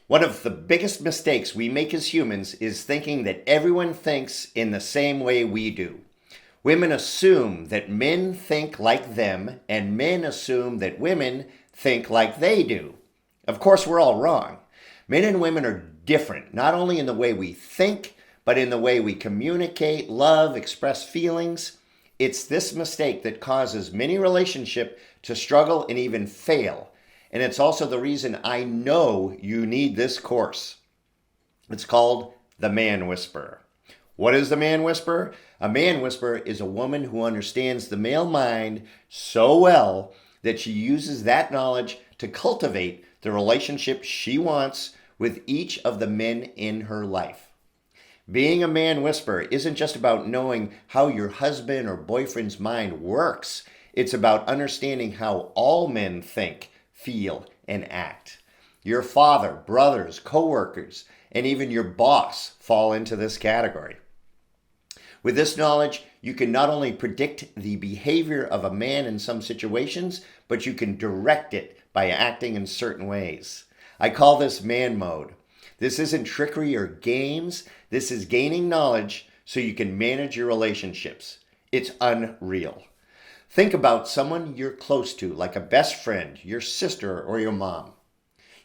One of the biggest mistakes we make as humans is thinking that everyone thinks in the same way we do. Women assume that men think like them, and men assume that women think like they do. Of course, we're all wrong. Men and women are different, not only in the way we think, but in the way we communicate, love, express feelings. It's this mistake that causes many relationships to struggle and even fail. And it's also the reason I know you need this course. It's called The Man Whisperer. What is the Man Whisperer? A man whisperer is a woman who understands the male mind so well that she uses that knowledge to cultivate the relationship she wants with each of the men in her life. Being a man whisperer isn't just about knowing how your husband or boyfriend's mind works. It's about understanding how all men think, feel, and act. Your father, brothers, coworkers, and even your boss fall into this category. With this knowledge, you can not only predict the behavior of a man in some situations, but you can direct it by acting in certain ways. I call this man mode. This isn't trickery or games. This is gaining knowledge so you can manage your relationships. It's unreal. Think about someone you're close to, like a best friend, your sister, or your mom.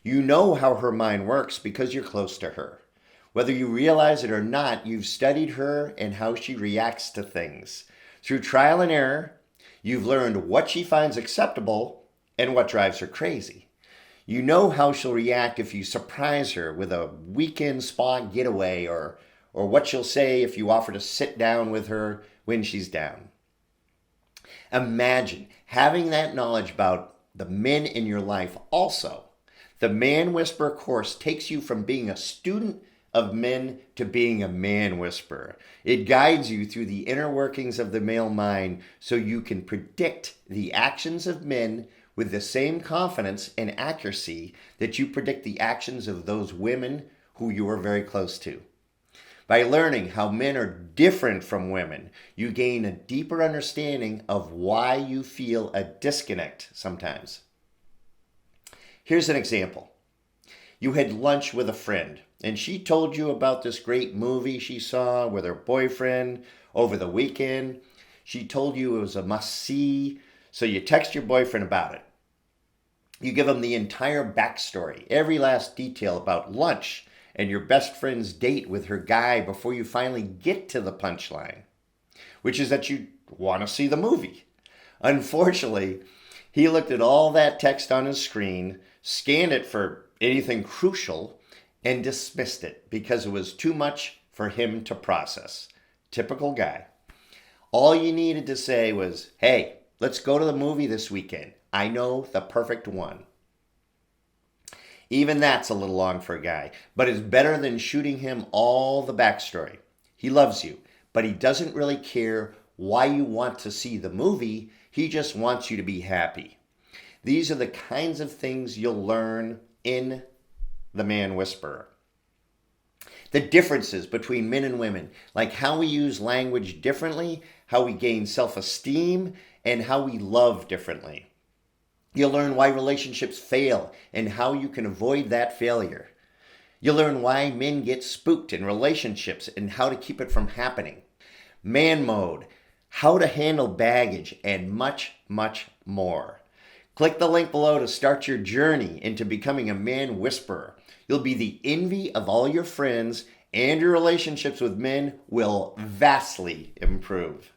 You know how her mind works because you're close to her. Whether you realize it or not, you've studied her and how she reacts to things. Through trial and error, you've learned what she finds acceptable and what drives her crazy. You know how she'll react if you surprise her with a weekend spa getaway or what she'll say if you offer to sit down with her when she's down. Imagine having that knowledge about the men in your life also. The Man Whisperer course takes you from being a student of men to being a man whisperer. It guides you through the inner workings of the male mind so you can predict the actions of men with the same confidence and accuracy that you predict the actions of those women who you are very close to. By learning how men are different from women, you gain a deeper understanding of why you feel a disconnect sometimes. Here's an example. You had lunch with a friend, and she told you about this great movie she saw with her boyfriend over the weekend. She told you it was a must-see, so you text your boyfriend about it. You give him the entire backstory, every last detail about lunch and your best friend's date with her guy before you finally get to the punchline, which is that you want to see the movie. Unfortunately, he looked at all that text on his screen, scanned it for anything crucial, and dismissed it because it was too much for him to process. Typical guy. All you needed to say was, "Hey, let's go to the movie this weekend. I know the perfect one." Even that's a little long for a guy, but it's better than shooting him all the backstory. He loves you, but he doesn't really care why you want to see the movie. He just wants you to be happy. These are the kinds of things you'll learn in The Man Whisperer. The differences between men and women, like how we use language differently, how we gain self-esteem, and how we love differently. You'll learn why relationships fail and how you can avoid that failure. You'll learn why men get spooked in relationships and how to keep it from happening. Man mode, how to handle baggage, and much, much more. Click the link below to start your journey into becoming a man whisperer. You'll be the envy of all your friends, and your relationships with men will vastly improve.